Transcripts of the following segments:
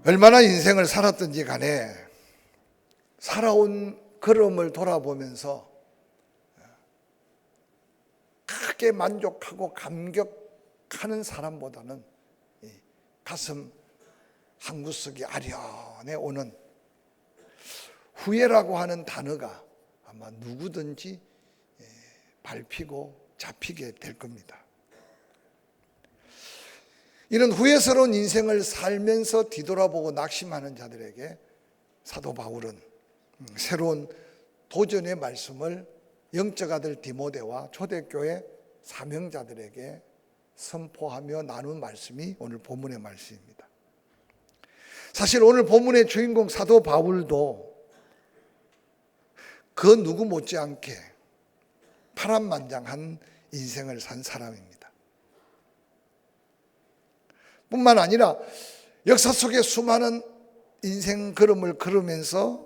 얼마나 인생을 살았든지 간에 살아온 걸음을 돌아보면서 크게 만족하고 감격하는 사람보다는 가슴 한 구석이 아련해 오는 후회라고 하는 단어가 아마 누구든지 밟히고 잡히게 될 겁니다. 이런 후회스러운 인생을 살면서 뒤돌아보고 낙심하는 자들에게 사도 바울은 새로운 도전의 말씀을 영적 아들 디모데와 초대교회 사명자들에게 선포하며 나눈 말씀이 오늘 본문의 말씀입니다. 사실 오늘 본문의 주인공 사도 바울도 그 누구 못지않게 파란만장한 인생을 산 사람입니다. 뿐만 아니라 역사 속에 수많은 인생 걸음을 걸으면서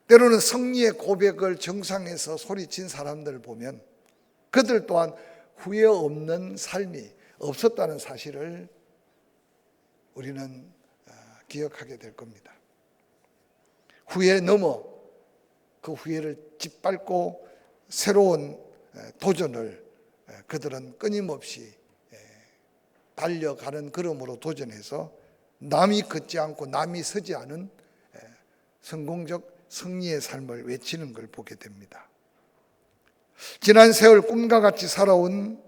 때로는 승리의 고백을 정상에서 소리친 사람들을 보면 그들 또한 후회 없는 삶이 없었다는 사실을 우리는 기억하게 될 겁니다. 후회 넘어 그 후회를 짓밟고 새로운 도전을 그들은 끊임없이 달려가는 걸음으로 도전해서 남이 걷지 않고 남이 서지 않은 성공적 승리의 삶을 외치는 걸 보게 됩니다. 지난 세월 꿈과 같이 살아온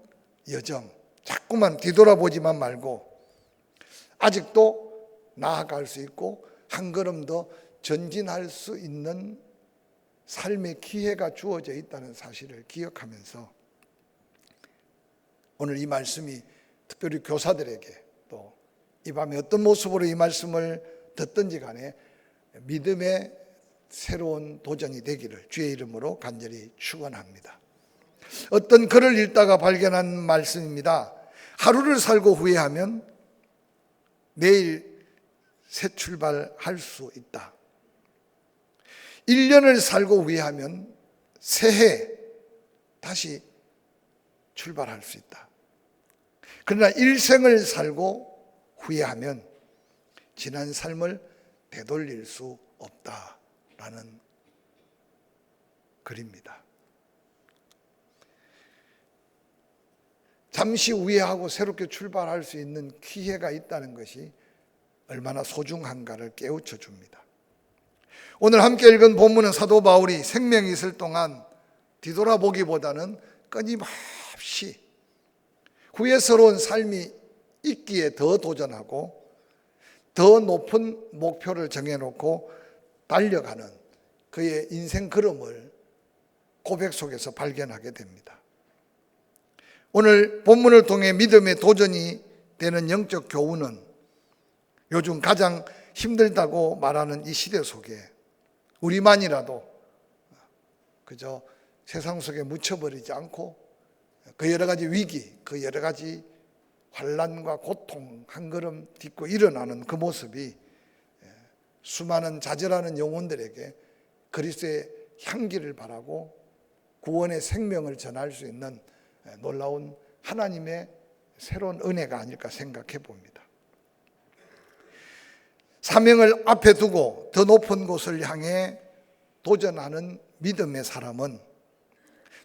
여정, 자꾸만 뒤돌아보지만 말고 아직도 나아갈 수 있고 한 걸음 더 전진할 수 있는 삶의 기회가 주어져 있다는 사실을 기억하면서 오늘 이 말씀이 특별히 교사들에게 또 이 밤에 어떤 모습으로 이 말씀을 듣든지 간에 믿음의 새로운 도전이 되기를 주의 이름으로 간절히 축원합니다. 어떤 글을 읽다가 발견한 말씀입니다. 하루를 살고 후회하면 내일 새 출발할 수 있다. 1년을 살고 후회하면 새해 다시 출발할 수 있다. 그러나 일생을 살고 후회하면 지난 삶을 되돌릴 수 없다라는 글입니다. 잠시 후회하고 새롭게 출발할 수 있는 기회가 있다는 것이 얼마나 소중한가를 깨우쳐 줍니다. 오늘 함께 읽은 본문은 사도 바울이 생명이 있을 동안 뒤돌아보기보다는 끊임없이 후회스러운 삶이 있기에 더 도전하고 더 높은 목표를 정해놓고 달려가는 그의 인생 걸음을 고백 속에서 발견하게 됩니다. 오늘 본문을 통해 믿음의 도전이 되는 영적 교훈은 요즘 가장 힘들다고 말하는 이 시대 속에 우리만이라도 그저 세상 속에 묻혀버리지 않고 그 여러 가지 위기, 그 여러 가지 환난과 고통 한 걸음 딛고 일어나는 그 모습이 수많은 좌절하는 영혼들에게 그리스도의 향기를 바라고 구원의 생명을 전할 수 있는 놀라운 하나님의 새로운 은혜가 아닐까 생각해 봅니다. 사명을 앞에 두고 더 높은 곳을 향해 도전하는 믿음의 사람은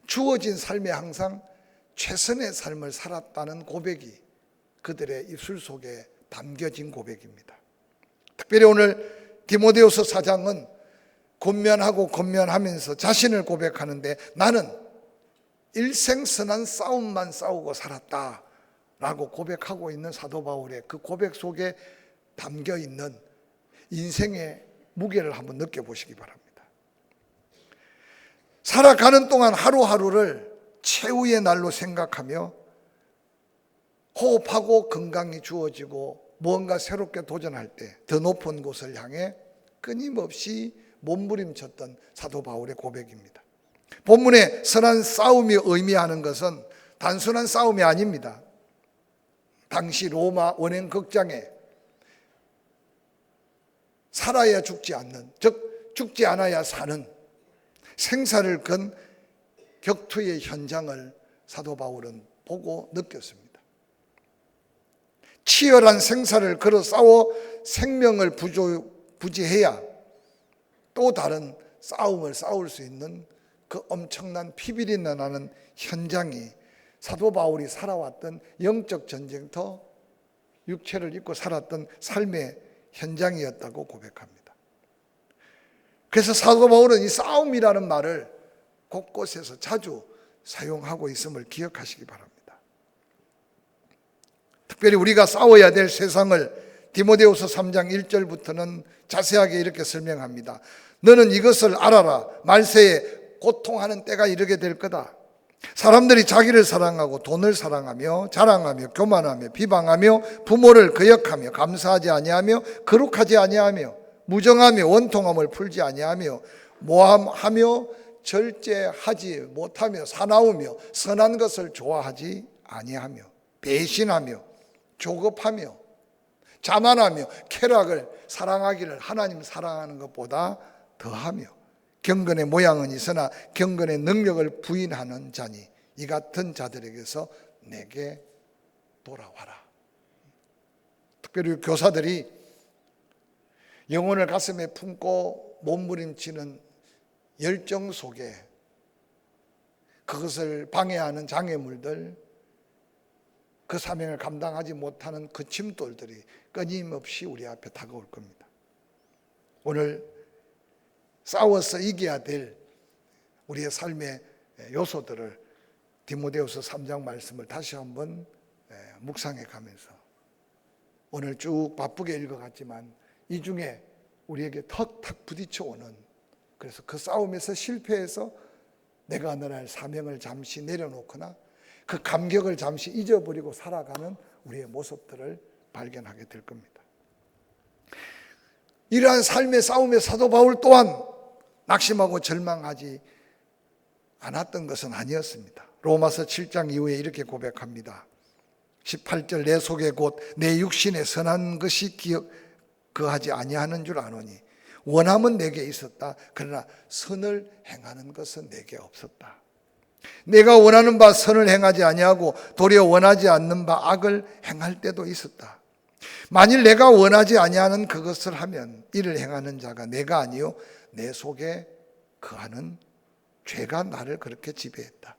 주어진 삶에 항상 최선의 삶을 살았다는 고백이 그들의 입술 속에 담겨진 고백입니다. 특별히 오늘 디모데후서 4장은 권면하면서 자신을 고백하는데 나는 일생선한 싸움만 싸우고 살았다라고 고백하고 있는 사도 바울의 그 고백 속에 담겨있는 인생의 무게를 한번 느껴보시기 바랍니다. 살아가는 동안 하루하루를 최후의 날로 생각하며 호흡하고 건강이 주어지고 무언가 새롭게 도전할 때 더 높은 곳을 향해 끊임없이 몸부림쳤던 사도 바울의 고백입니다. 본문의 선한 싸움이 의미하는 것은 단순한 싸움이 아닙니다. 당시 로마 원행 극장에 살아야 죽지 않는, 즉 죽지 않아야 사는 생사를 건 격투의 현장을 사도 바울은 보고 느꼈습니다. 치열한 생사를 걸어 싸워 생명을 부지해야 또 다른 싸움을 싸울 수 있는 그 엄청난 피비린내 나는 현장이 사도 바울이 살아왔던 영적 전쟁터, 육체를 입고 살았던 삶의 현장이었다고 고백합니다. 그래서 사도 바울은 이 싸움이라는 말을 곳곳에서 자주 사용하고 있음을 기억하시기 바랍니다. 특별히 우리가 싸워야 될 세상을 디모데후서 3장 1절부터는 자세하게 이렇게 설명합니다. 너는 이것을 알아라. 말세에 고통하는 때가 이르게 될 거다. 사람들이 자기를 사랑하고 돈을 사랑하며 자랑하며 교만하며 비방하며 부모를 거역하며 감사하지 아니하며 거룩하지 아니하며 무정하며 원통함을 풀지 아니하며 모함하며 절제하지 못하며 사나우며 선한 것을 좋아하지 아니하며 배신하며 조급하며 자만하며 쾌락을 사랑하기를 하나님 사랑하는 것보다 더하며 경건의 모양은 있으나 경건의 능력을 부인하는 자니 이 같은 자들에게서 내게 돌아와라. 특별히 교사들이 영혼을 가슴에 품고 몸부림치는 열정 속에 그것을 방해하는 장애물들, 그 사명을 감당하지 못하는 그 짐돌들이 끊임없이 우리 앞에 다가올 겁니다. 오늘 싸워서 이겨야 될 우리의 삶의 요소들을 디모데후서 3장 말씀을 다시 한번 묵상해 가면서 오늘 쭉 바쁘게 읽어갔지만 이 중에 우리에게 턱턱 부딪혀오는, 그래서 그 싸움에서 실패해서 내가 어느 날 사명을 잠시 내려놓거나 그 감격을 잠시 잊어버리고 살아가는 우리의 모습들을 발견하게 될 겁니다. 이러한 삶의 싸움의 사도 바울 또한 낙심하고 절망하지 않았던 것은 아니었습니다. 로마서 7장 이후에 이렇게 고백합니다. 18절 내 속에 곧 내 육신에 선한 것이 거하지 아니하는 줄 아노니 원함은 내게 있었다. 그러나 선을 행하는 것은 내게 없었다. 내가 원하는 바 선을 행하지 아니하고 도리어 원하지 않는 바 악을 행할 때도 있었다. 만일 내가 원하지 아니하는 그것을 하면 이를 행하는 자가 내가 아니요 내 속에 거하는 죄가 나를 그렇게 지배했다.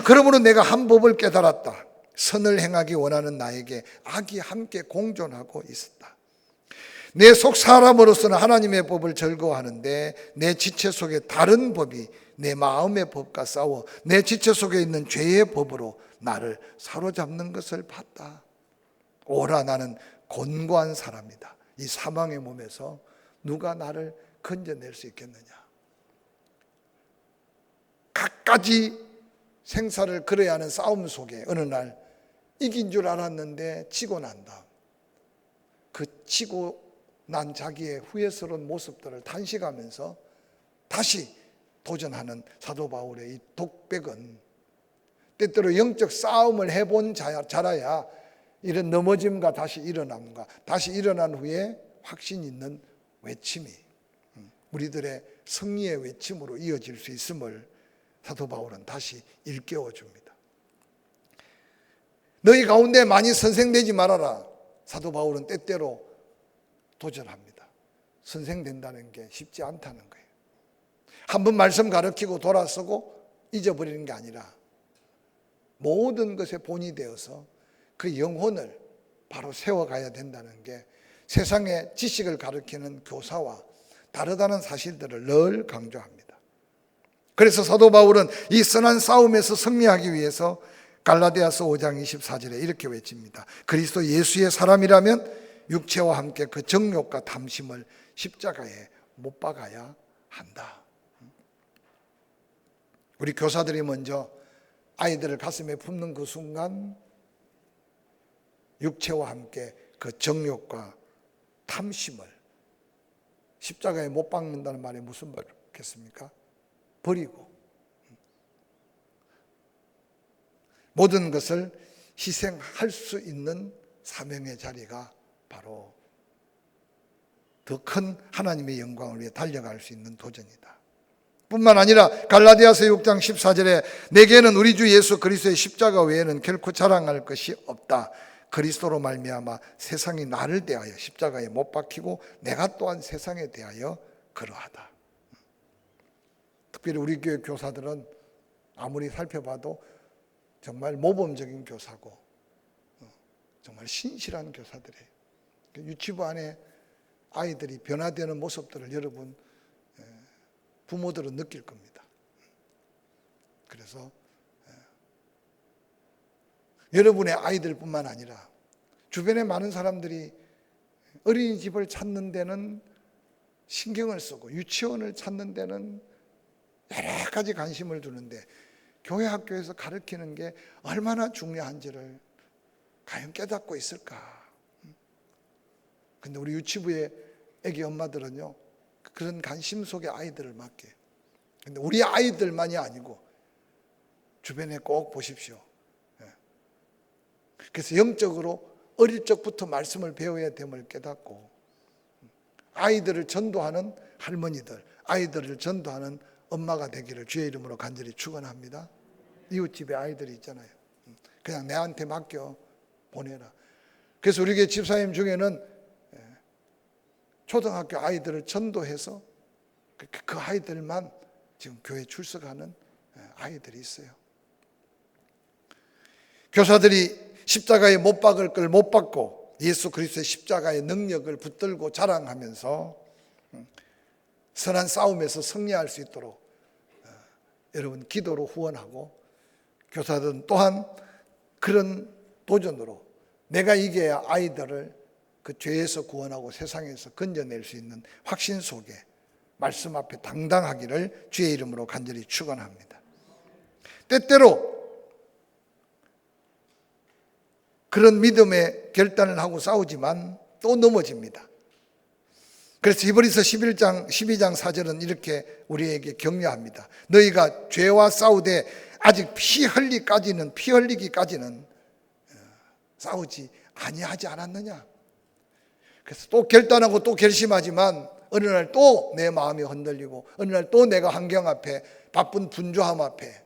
그러므로 내가 한 법을 깨달았다. 선을 행하기 원하는 나에게 악이 함께 공존하고 있었다. 내 속 사람으로서는 하나님의 법을 즐거워하는데 내 지체 속에 다른 법이 내 마음의 법과 싸워 내 지체 속에 있는 죄의 법으로 나를 사로잡는 것을 봤다. 오라 나는 곤고한 사람이다. 이 사망의 몸에서 누가 나를 건져낼 수 있겠느냐. 갖가지 생사를 걸어야 하는 싸움 속에 어느 날 이긴 줄 알았는데 지고 난 다음 그 지고 난 자기의 후회스러운 모습들을 탄식하면서 다시 도전하는 사도 바울의 이 독백은 때때로 영적 싸움을 해본 자라야 이런 넘어짐과 다시 일어남과 다시 일어난 후에 확신 있는 외침이 우리들의 승리의 외침으로 이어질 수 있음을 사도 바울은 다시 일깨워 줍니다. 너희 가운데 많이 선생되지 말아라. 사도 바울은 때때로 도전합니다. 선생된다는 게 쉽지 않다는 거예요. 한 번 말씀 가르치고 돌아서고 잊어버리는 게 아니라 모든 것의 본이 되어서 그 영혼을 바로 세워가야 된다는 게 세상의 지식을 가르치는 교사와 다르다는 사실들을 늘 강조합니다. 그래서 사도 바울은 이 선한 싸움에서 승리하기 위해서 갈라디아서 5장 24절에 이렇게 외칩니다. 그리스도 예수의 사람이라면 육체와 함께 그 정욕과 탐심을 십자가에 못 박아야 한다. 우리 교사들이 먼저 아이들을 가슴에 품는 그 순간 육체와 함께 그 정욕과 탐심을 십자가에 못 박는다는 말이 무슨 말이겠습니까? 버리고 모든 것을 희생할 수 있는 사명의 자리가 바로 더 큰 하나님의 영광을 위해 달려갈 수 있는 도전이다. 뿐만 아니라 갈라디아서 6장 14절에 내게는 우리 주 예수 그리스도의 십자가 외에는 결코 자랑할 것이 없다. 그리스도로 말미암아 세상이 나를 대하여 십자가에 못 박히고 내가 또한 세상에 대하여 그러하다. 특별히 우리 교회 교사들은 아무리 살펴봐도 정말 모범적인 교사고 정말 신실한 교사들이에요. 유치부 안에 아이들이 변화되는 모습들을 여러분 부모들은 느낄 겁니다. 그래서 여러분의 아이들뿐만 아니라 주변에 많은 사람들이 어린이집을 찾는 데는 신경을 쓰고 유치원을 찾는 데는 여러 가지 관심을 두는데 교회 학교에서 가르치는 게 얼마나 중요한지를 과연 깨닫고 있을까? 근데 우리 유치부의 애기 엄마들은요, 그런 관심 속에 아이들을 맡게. 근데 우리 아이들만이 아니고 주변에 꼭 보십시오. 그래서 영적으로 어릴 적부터 말씀을 배워야 됨을 깨닫고 아이들을 전도하는 할머니들, 아이들을 전도하는 엄마가 되기를 주의 이름으로 간절히 축원합니다. 이웃집에 아이들이 있잖아요. 그냥 내한테 맡겨 보내라. 그래서 우리 교회 집사님 중에는 초등학교 아이들을 전도해서 그 아이들만 지금 교회 출석하는 아이들이 있어요. 교사들이 십자가에 못 박을 걸 못 박고 예수 그리스도의 십자가의 능력을 붙들고 자랑하면서 선한 싸움에서 승리할 수 있도록 여러분 기도로 후원하고 교사들은 또한 그런 도전으로 내가 이겨야 아이들을 그 죄에서 구원하고 세상에서 건져낼 수 있는 확신 속에 말씀 앞에 당당하기를 주의 이름으로 간절히 축원합니다. 때때로 그런 믿음의 결단을 하고 싸우지만 또 넘어집니다. 그래서 히브리서 12장 4절은 이렇게 우리에게 격려합니다. 너희가 죄와 싸우되 아직 피 흘리기까지는 싸우지 아니하지 않았느냐. 그래서 또 결단하고 또 결심하지만 어느 날 또 내 마음이 흔들리고 어느 날 또 내가 환경 앞에 바쁜 분주함 앞에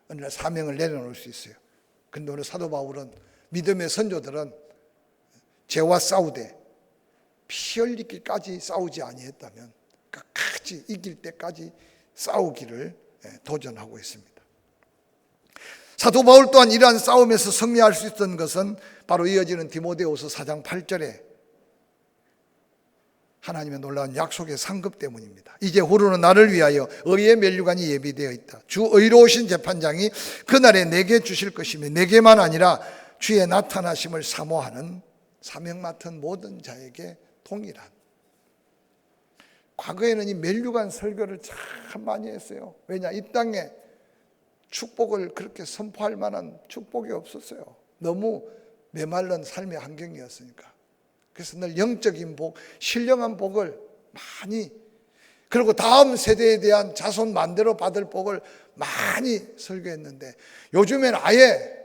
어느 날 사명을 내려놓을 수 있어요. 근데 오늘 사도 바울은 믿음의 선조들은 죄와 싸우되 피 흘리기까지 싸우지 아니했다면 끝까지 이길 때까지 싸우기를 도전하고 있습니다. 사도 바울 또한 이러한 싸움에서 승리할 수 있었던 것은 바로 이어지는 디모데후서 4장 8절에 하나님의 놀라운 약속의 상급 때문입니다. 이제 후로는 나를 위하여 의의 면류관이 예비되어 있다. 주 의로우신 재판장이 그날에 내게 주실 것이며 내게만 아니라 주의 나타나심을 사모하는 사명 맡은 모든 자에게 동일한. 과거에는 이 면류관 설교를 참 많이 했어요. 왜냐? 이 땅에 축복을 그렇게 선포할 만한 축복이 없었어요. 너무 메말른 삶의 환경이었으니까. 그래서 늘 영적인 복, 신령한 복을 많이, 그리고 다음 세대에 대한 자손 만대로 받을 복을 많이 설교했는데 요즘엔 아예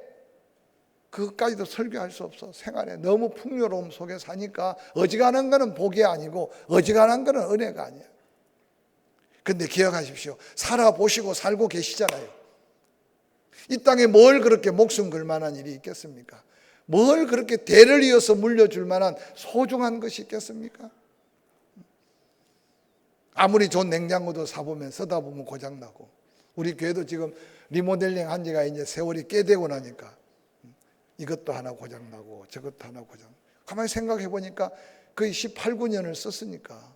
그것까지도 설교할 수 없어. 생활에 너무 풍요로움 속에 사니까 어지간한 거는 복이 아니고 어지간한 거는 은혜가 아니야. 근데 기억하십시오. 살아보시고 살고 계시잖아요. 이 땅에 뭘 그렇게 목숨 걸 만한 일이 있겠습니까? 뭘 그렇게 대를 이어서 물려줄 만한 소중한 것이 있겠습니까? 아무리 좋은 냉장고도 사보면 쓰다 보면 고장나고, 우리 교회도 지금 리모델링 한 지가 이제 세월이 꽤 되고 나니까 이것도 하나 고장나고 저것도 하나 고장. 가만히 생각해 보니까 거의 18, 9년을 썼으니까.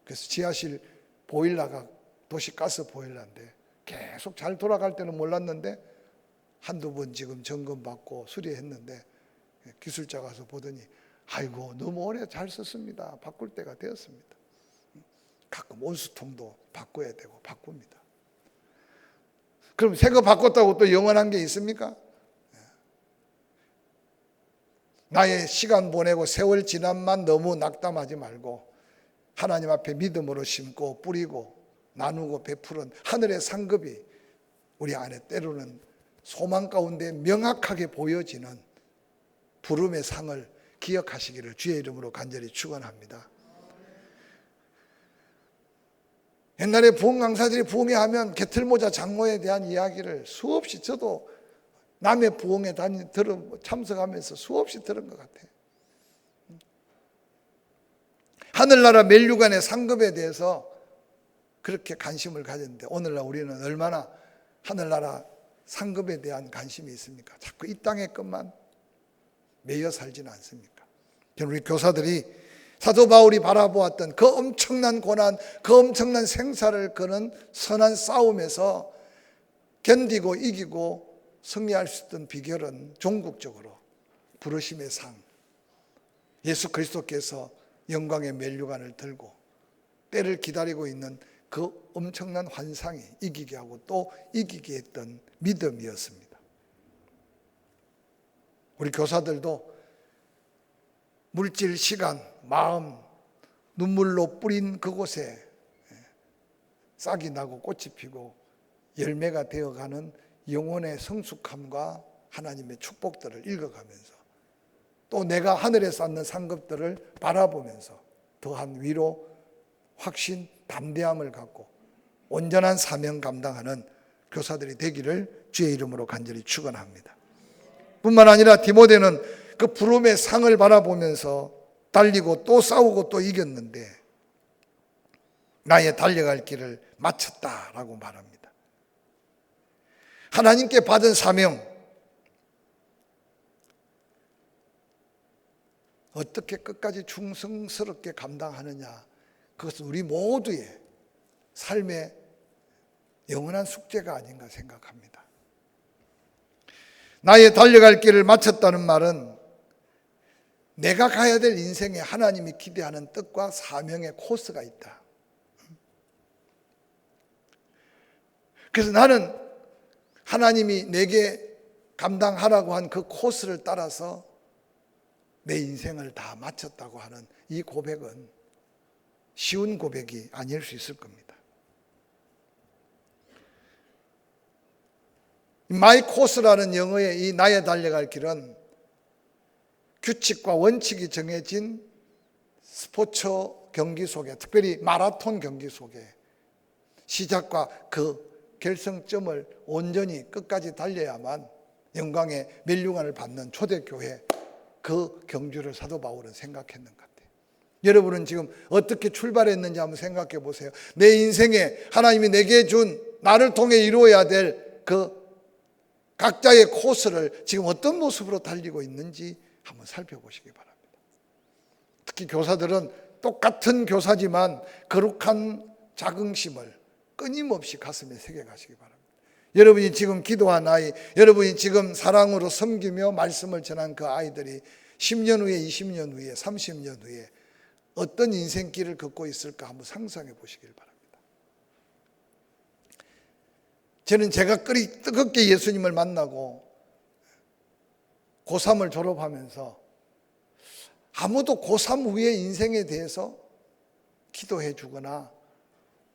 그래서 지하실 보일러가 도시가스 보일러인데 계속 잘 돌아갈 때는 몰랐는데 한두 번 지금 점검받고 수리했는데 기술자 가서 보더니 아이고 너무 오래 잘 썼습니다. 바꿀 때가 되었습니다. 가끔 온수통도 바꿔야 되고 바꿉니다. 그럼 새 거 바꿨다고 또 영원한 게 있습니까? 나의 시간 보내고 세월 지남만 너무 낙담하지 말고 하나님 앞에 믿음으로 심고 뿌리고 나누고 베푸는 하늘의 상급이 우리 안에 때로는 소망 가운데 명확하게 보여지는 부름의 상을 기억하시기를 주의 이름으로 간절히 축원합니다. 옛날에 부흥 강사들이 부흥회 하면 개틀모자 장로에 대한 이야기를 수없이 저도 남의 부흥에 참석하면서 수없이 들은 것 같아요. 하늘나라 면류관의 상급에 대해서 그렇게 관심을 가졌는데 오늘날 우리는 얼마나 하늘나라 상급에 대한 관심이 있습니까? 자꾸 이 땅의 것만 매여 살지는 않습니까? 우리 교사들이 사도 바울이 바라보았던 그 엄청난 고난, 그 엄청난 생사를 거는 선한 싸움에서 견디고 이기고 승리할 수 있던 비결은 종국적으로 부르심의 상, 예수 그리스도께서 영광의 면류관을 들고 때를 기다리고 있는 그 엄청난 환상이 이기게 하고 또 이기게 했던 믿음이었습니다. 우리 교사들도 물질, 시간, 마음, 눈물로 뿌린 그곳에 싹이 나고 꽃이 피고 열매가 되어가는 영혼의 성숙함과 하나님의 축복들을 읽어가면서 또 내가 하늘에 쌓는 상급들을 바라보면서 더한 위로, 확신, 담대함을 갖고 온전한 사명 감당하는 교사들이 되기를 주의 이름으로 간절히 축원합니다. 뿐만 아니라 디모데는 그 부름의 상을 바라보면서 달리고 또 싸우고 또 이겼는데 나의 달려갈 길을 마쳤다라고 말합니다. 하나님께 받은 사명, 어떻게 끝까지 충성스럽게 감당하느냐, 그것은 우리 모두의 삶의 영원한 숙제가 아닌가 생각합니다. 나의 달려갈 길을 마쳤다는 말은 내가 가야 될 인생에 하나님이 기대하는 뜻과 사명의 코스가 있다. 그래서 나는 하나님이 내게 감당하라고 한 그 코스를 따라서 내 인생을 다 마쳤다고 하는 이 고백은 쉬운 고백이 아닐 수 있을 겁니다. 마이 코스라는 영어의 이 나의 달려갈 길은 규칙과 원칙이 정해진 스포츠 경기 속에, 특별히 마라톤 경기 속에 시작과 그 결승점을 온전히 끝까지 달려야만 영광의 면류관을 받는 초대교회, 그 경주를 사도 바울은 생각했는 것 같아요. 여러분은 지금 어떻게 출발했는지 한번 생각해 보세요. 내 인생에 하나님이 내게 준, 나를 통해 이루어야 될 그 각자의 코스를 지금 어떤 모습으로 달리고 있는지 한번 살펴보시기 바랍니다. 특히 교사들은 똑같은 교사지만 거룩한 자긍심을 끊임없이 가슴에 새겨가시기 바랍니다. 여러분이 지금 기도한 아이, 여러분이 지금 사랑으로 섬기며 말씀을 전한 그 아이들이 10년 후에, 20년 후에, 30년 후에 어떤 인생길을 걷고 있을까 한번 상상해 보시길 바랍니다. 저는 제가 그리 뜨겁게 예수님을 만나고 고3을 졸업하면서 아무도 고3 후의 인생에 대해서 기도해 주거나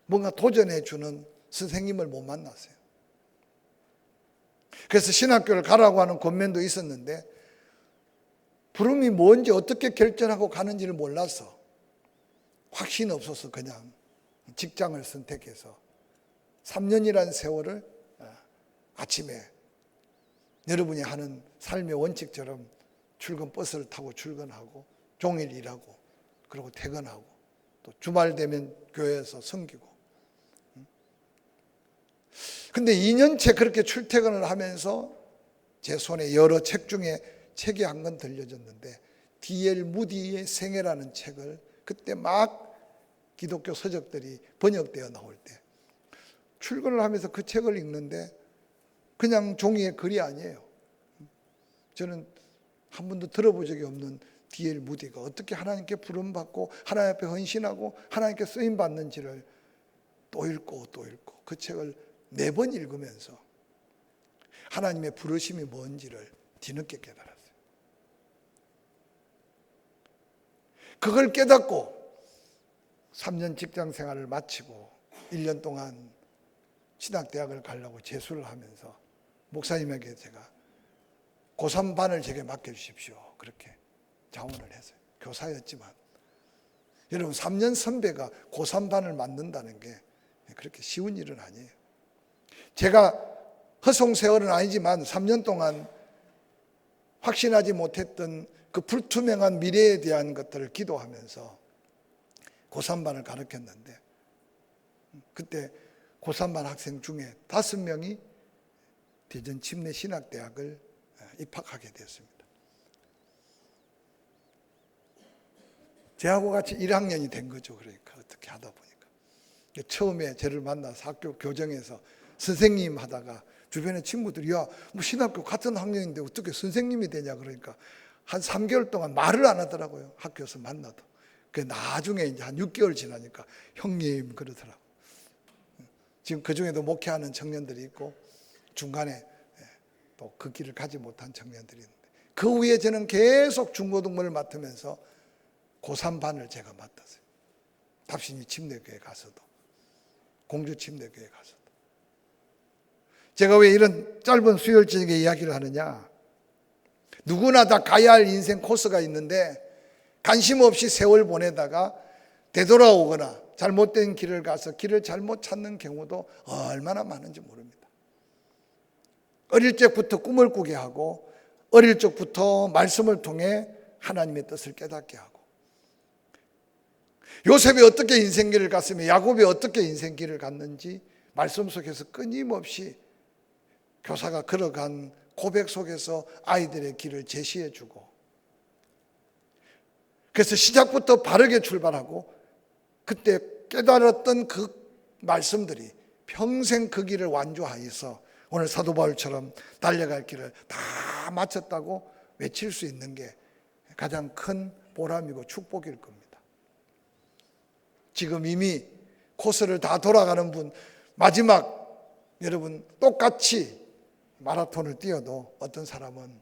뭔가 도전해 주는 선생님을 못 만났어요. 그래서 신학교를 가라고 하는 권면도 있었는데 부름이 뭔지 어떻게 결정하고 가는지를 몰라서 확신 없어서 그냥 직장을 선택해서 3년이라는 세월을 아침에 여러분이 하는 삶의 원칙처럼 출근 버스를 타고 출근하고 종일 일하고 그리고 퇴근하고 또 주말 되면 교회에서 섬기고. 근데 2년째 그렇게 출퇴근을 하면서 제 손에 여러 책 중에 책이 한 권 들려졌는데 D.L. 무디의 생애라는 책을 그때 막 기독교 서적들이 번역되어 나올 때 출근을 하면서 그 책을 읽는데 그냥 종이의 글이 아니에요. 저는 한 번도 들어본 적이 없는 D.L. 무디가 어떻게 하나님께 부름받고 하나님 앞에 헌신하고 하나님께 쓰임받는지를 또 읽고 또 읽고 그 책을 4번 읽으면서 하나님의 부르심이 뭔지를 뒤늦게 깨달았어요. 그걸 깨닫고 3년 직장 생활을 마치고 1년 동안 신학대학을 가려고 재수를 하면서 목사님에게 제가 고3 반을 제게 맡겨주십시오. 그렇게 자원을 했어요. 교사였지만. 여러분 3년 선배가 고3 반을 맡는다는 게 그렇게 쉬운 일은 아니에요. 제가 허송 세월은 아니지만 3년 동안 확신하지 못했던 그 불투명한 미래에 대한 것들을 기도하면서 고3반을 가르쳤는데, 그때 고3반 학생 중에 5명이 대전 침례신학대학을 입학하게 되었습니다. 저하고 같이 1학년이 된 거죠. 그러니까 어떻게 하다 보니까 처음에 저를 만나서 학교 교정에서 선생님 하다가 주변의 친구들이 야, 뭐 신학교 같은 학년인데 어떻게 선생님이 되냐 그러니까 한 3개월 동안 말을 안 하더라고요. 학교에서 만나도. 그 나중에 이제 한 6개월 지나니까 형님 그러더라고요. 지금 그 중에도 목회하는 청년들이 있고 중간에 또 그 길을 가지 못한 청년들이 있는데, 그 후에 저는 계속 중고등부를 맡으면서 고3반을 제가 맡았어요. 답신이 침례교회 가서도, 공주 침례교회 가서도. 제가 왜 이런 짧은 수요일저녁에 이야기를 하느냐, 누구나 다 가야 할 인생 코스가 있는데 관심 없이 세월 보내다가 되돌아오거나 잘못된 길을 가서 길을 잘못 찾는 경우도 얼마나 많은지 모릅니다. 어릴 적부터 꿈을 꾸게 하고 어릴 적부터 말씀을 통해 하나님의 뜻을 깨닫게 하고, 요셉이 어떻게 인생길을 갔으며 야곱이 어떻게 인생길을 갔는지 말씀 속에서 끊임없이 교사가 걸어간 고백 속에서 아이들의 길을 제시해 주고, 그래서 시작부터 바르게 출발하고 그때 깨달았던 그 말씀들이 평생 그 길을 완주하여서 오늘 사도 바울처럼 달려갈 길을 다 마쳤다고 외칠 수 있는 게 가장 큰 보람이고 축복일 겁니다. 지금 이미 코스를 다 돌아가는 분, 마지막 여러분 똑같이 마라톤을 뛰어도 어떤 사람은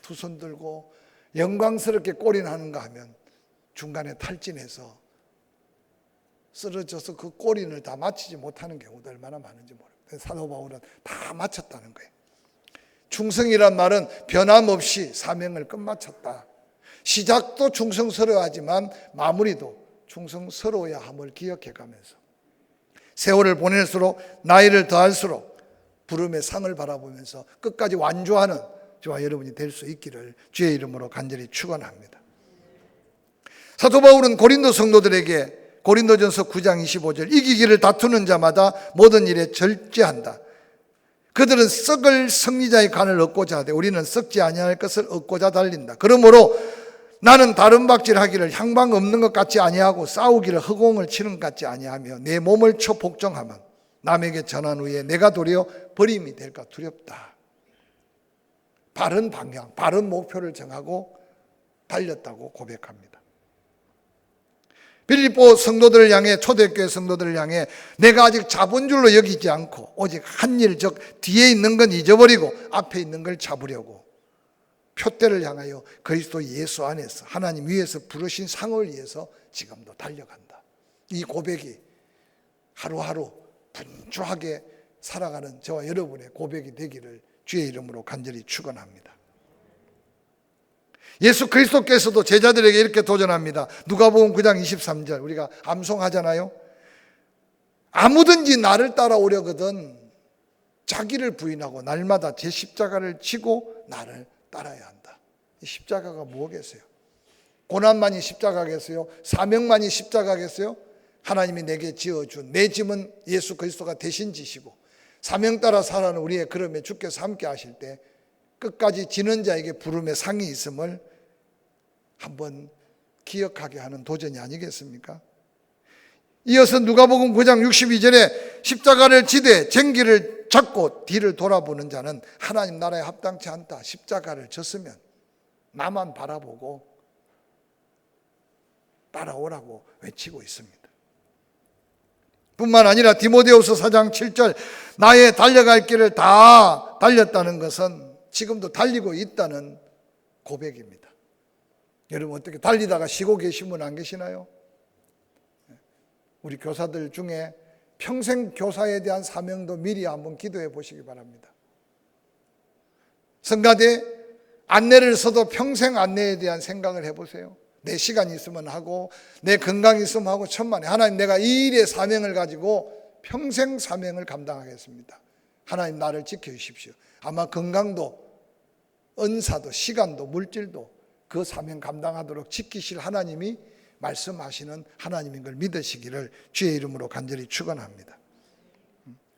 두 손 들고 영광스럽게 골인하는가 하면 중간에 탈진해서 쓰러져서 그 골인을 다 마치지 못하는 경우도 얼마나 많은지 모릅니다. 사도 바울은 다 마쳤다는 거예요. 충성이란 말은 변함없이 사명을 끝마쳤다. 시작도 충성스러워하지만 마무리도 충성스러워야 함을 기억해가면서 세월을 보낼수록 나이를 더할수록 부름의 상을 바라보면서 끝까지 완주하는 저와 여러분이 될 수 있기를 주의 이름으로 간절히 축원합니다. 사도 바울은 고린도 성도들에게 고린도전서 9장 25절 이기기를 다투는 자마다 모든 일에 절제한다. 그들은 썩을 승리자의 간을 얻고자 하되 우리는 썩지 아니할 것을 얻고자 달린다. 그러므로 나는 다른 박질하기를 향방 없는 것 같지 아니하고 싸우기를 허공을 치는 것 같지 아니하며 내 몸을 쳐 복종하면 남에게 전한 후에 내가 도리어 버림이 될까 두렵다. 바른 방향, 바른 목표를 정하고 달렸다고 고백합니다. 빌립보 성도들을 향해, 초대교회 성도들을 향해 내가 아직 자본줄로 여기지 않고 오직 한 일, 즉 뒤에 있는 건 잊어버리고 앞에 있는 걸 잡으려고 표대를 향하여 그리스도 예수 안에서 하나님 위에서 부르신 상을 위해서 지금도 달려간다. 이 고백이 하루하루 분주하게 살아가는 저와 여러분의 고백이 되기를 주의 이름으로 간절히 축원합니다. 예수 그리스도께서도 제자들에게 이렇게 도전합니다. 누가복음 9장 23절 우리가 암송하잖아요. 아무든지 나를 따라오려거든 자기를 부인하고 날마다 제 십자가를 지고 나를 따라야 한다. 이 십자가가 뭐겠어요? 고난만이 십자가겠어요? 사명만이 십자가겠어요? 하나님이 내게 지어준 내 짐은 예수 그리스도가 대신 지시고 사명 따라 살아가는 우리의 걸음에 주께서 함께 하실 때 끝까지 지는 자에게 부름의 상이 있음을 한번 기억하게 하는 도전이 아니겠습니까? 이어서 누가복음 9장 62절에 십자가를 지되 쟁기를 잡고 뒤를 돌아보는 자는 하나님 나라에 합당치 않다. 십자가를 졌으면 나만 바라보고 따라오라고 외치고 있습니다. 뿐만 아니라 디모데후서 4장 7절 나의 달려갈 길을 다 달렸다는 것은 지금도 달리고 있다는 고백입니다. 여러분 어떻게 달리다가 쉬고 계신 분 안 계시나요? 우리 교사들 중에 평생 교사에 대한 사명도 미리 한번 기도해 보시기 바랍니다. 성가대 안내를 써도 평생 안내에 대한 생각을 해보세요. 내 시간이 있으면 하고 내 건강이 있으면 하고 천만에 하나님 내가 이 일의 사명을 가지고 평생 사명을 감당하겠습니다. 하나님 나를 지켜주십시오. 아마 건강도 은사도 시간도 물질도 그 사명 감당하도록 지키실 하나님이 말씀하시는 하나님인 걸 믿으시기를 주의 이름으로 간절히 축원합니다.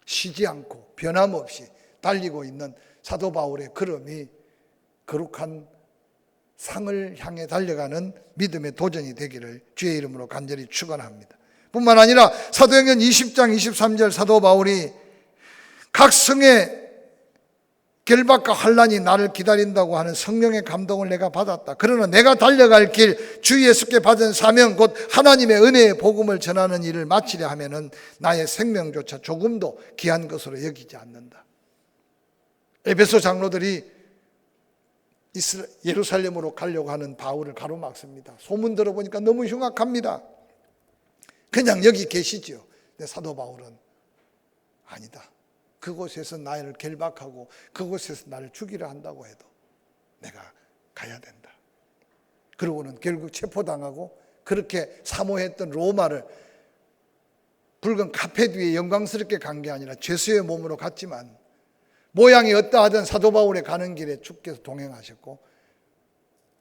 쉬지 않고 변함없이 달리고 있는 사도 바울의 걸음이 거룩한 상을 향해 달려가는 믿음의 도전이 되기를 주의 이름으로 간절히 축원합니다. 뿐만 아니라 사도행전 20장 23절 사도 바울이 각 성의 결박과 환난이 나를 기다린다고 하는 성령의 감동을 내가 받았다. 그러나 내가 달려갈 길, 주 예수께 받은 사명, 곧 하나님의 은혜의 복음을 전하는 일을 마치려 하면은 나의 생명조차 조금도 귀한 것으로 여기지 않는다. 에베소 장로들이 예루살렘으로 가려고 하는 바울을 가로막습니다. 소문 들어보니까 너무 흉악합니다. 그냥 여기 계시죠. 근데 사도 바울은 아니다. 그곳에서 나를 결박하고 그곳에서 나를 죽이려 한다고 해도 내가 가야 된다. 그러고는 결국 체포당하고 그렇게 사모했던 로마를 붉은 카펫 위에 영광스럽게 간 게 아니라 죄수의 몸으로 갔지만 모양이 어떠하든 사도 바울의 가는 길에 주께서 동행하셨고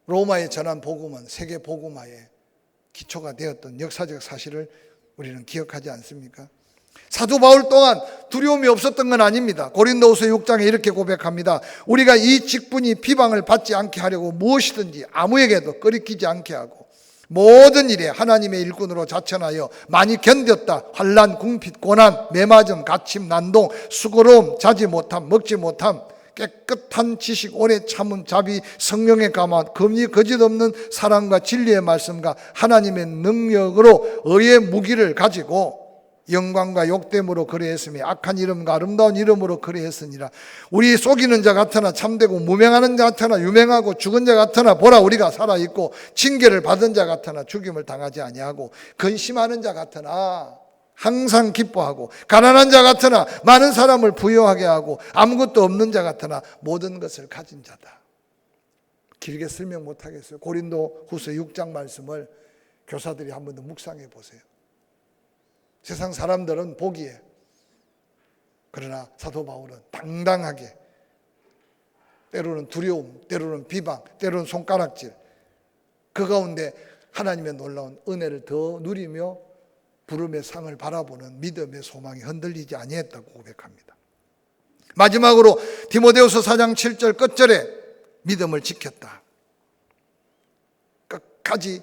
로마에 전한 복음은 세계 복음화의 기초가 되었던 역사적 사실을 우리는 기억하지 않습니까? 사도 바울 또한 두려움이 없었던 건 아닙니다. 고린도후서 6장에 이렇게 고백합니다. 우리가 이 직분이 비방을 받지 않게 하려고 무엇이든지 아무에게도 꺼리끼지 않게 하고 모든 일에 하나님의 일꾼으로 자천하여 많이 견뎠다. 환난, 궁핍, 고난, 매맞음, 갇힘, 난동, 수고로움, 자지 못함, 먹지 못함, 깨끗한 지식, 오래 참음, 자비, 성령의 감화, 금이 거짓없는 사랑과 진리의 말씀과 하나님의 능력으로 의의 무기를 가지고 영광과 욕됨으로 그리했으며 악한 이름과 아름다운 이름으로 그리했으니라. 우리 속이는 자 같으나 참되고 무명하는 자 같으나 유명하고 죽은 자 같으나 보라 우리가 살아있고 징계를 받은 자 같으나 죽임을 당하지 아니하고 근심하는 자 같으나 항상 기뻐하고 가난한 자 같으나 많은 사람을 부유하게 하고 아무것도 없는 자 같으나 모든 것을 가진 자다. 길게 설명 못하겠어요. 고린도 후서 6장 말씀을 교사들이 한 번 더 묵상해 보세요. 세상 사람들은 보기에, 그러나 사도 바울은 당당하게 때로는 두려움, 때로는 비방, 때로는 손가락질, 그 가운데 하나님의 놀라운 은혜를 더 누리며 부름의 상을 바라보는 믿음의 소망이 흔들리지 아니했다고 고백합니다. 마지막으로 디모데후서 4장 7절 끝절에 믿음을 지켰다. 끝까지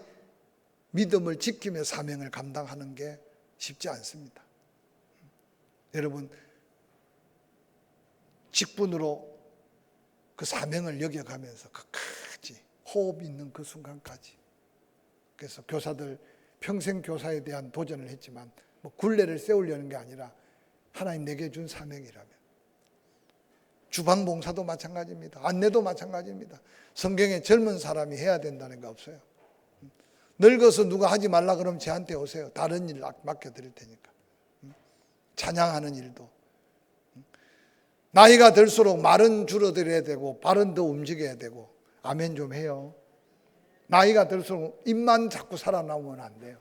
믿음을 지키며 사명을 감당하는 게 쉽지 않습니다. 여러분, 직분으로 그 사명을 여겨가면서 끝까지 호흡 있는 그 순간까지. 그래서 교사들 평생 교사에 대한 도전을 했지만 뭐 굴레를 세우려는 게 아니라 하나님 내게 준 사명이라면, 주방봉사도 마찬가지입니다. 안내도 마찬가지입니다. 성경에 젊은 사람이 해야 된다는 거 없어요. 늙어서 누가 하지 말라 그러면 저한테 오세요. 다른 일 맡겨드릴 테니까. 찬양하는 일도. 나이가 들수록 말은 줄어들어야 되고 발은 더 움직여야 되고. 아멘 좀 해요. 나이가 들수록 입만 자꾸 살아나오면 안 돼요.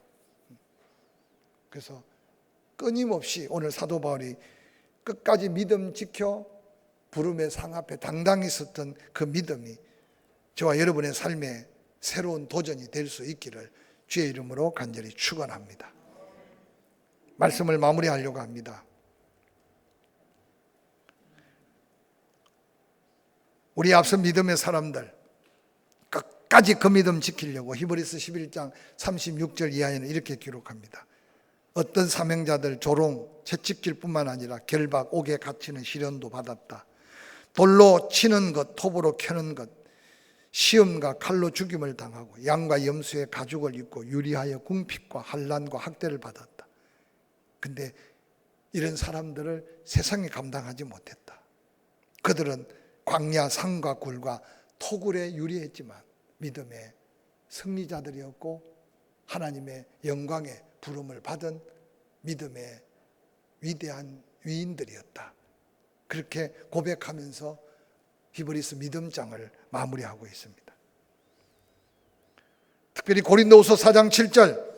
그래서 끊임없이 오늘 사도 바울이 끝까지 믿음 지켜 부름의 상 앞에 당당히 섰던 그 믿음이 저와 여러분의 삶에 새로운 도전이 될 수 있기를 주의 이름으로 간절히 축원합니다. 말씀을 마무리하려고 합니다. 우리 앞서 믿음의 사람들 끝까지 그 믿음 지키려고 히브리서 11장 36절 이하에는 이렇게 기록합니다. 어떤 사명자들 조롱, 채찍질 뿐만 아니라 결박, 옥에 갇히는 시련도 받았다. 돌로 치는 것, 톱으로 켜는 것, 시험과 칼로 죽임을 당하고 양과 염소의 가죽을 입고 유리하여 궁핍과 환난과 학대를 받았다. 근데 이런 사람들을 세상이 감당하지 못했다. 그들은 광야 산과 굴과 토굴에 유리했지만 믿음의 승리자들이었고 하나님의 영광의 부름을 받은 믿음의 위대한 위인들이었다. 그렇게 고백하면서 히브리서 믿음장을 마무리하고 있습니다. 특별히 고린도후서 4장 7절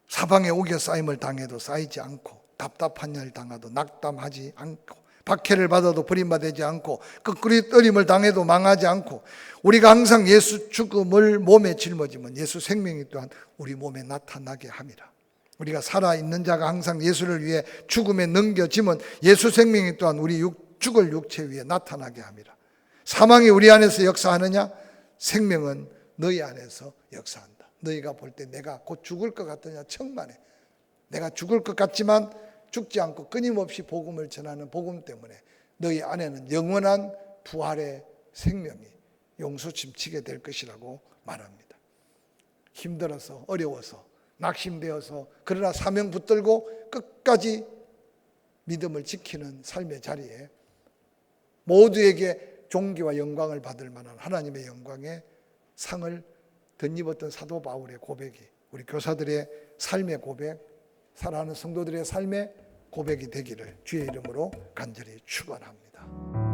사방에 우겨 쌓임을 당해도 쌓이지 않고 답답한 일 당하도 낙담하지 않고 박해를 받아도 버림받지 않고 끄끄리떠림을 당해도 망하지 않고 우리가 항상 예수 죽음을 몸에 짊어지면 예수 생명이 또한 우리 몸에 나타나게 함이라. 우리가 살아있는 자가 항상 예수를 위해 죽음에 넘겨지면 예수 생명이 또한 우리 죽을 육체 위에 나타나게 함이라. 사망이 우리 안에서 역사하느냐? 생명은 너희 안에서 역사한다. 너희가 볼 때 내가 곧 죽을 것 같느냐? 천만에. 내가 죽을 것 같지만 죽지 않고 끊임없이 복음을 전하는 복음 때문에 너희 안에는 영원한 부활의 생명이 용수침치게 될 것이라고 말합니다. 힘들어서 어려워서 낙심되어서 그러나 사명 붙들고 끝까지 믿음을 지키는 삶의 자리에 모두에게 존귀와 영광을 받을 만한 하나님의 영광의 상을 덧입었던 사도 바울의 고백이 우리 교사들의 삶의 고백, 사랑하는 성도들의 삶의 고백이 되기를 주의 이름으로 간절히 축원합니다.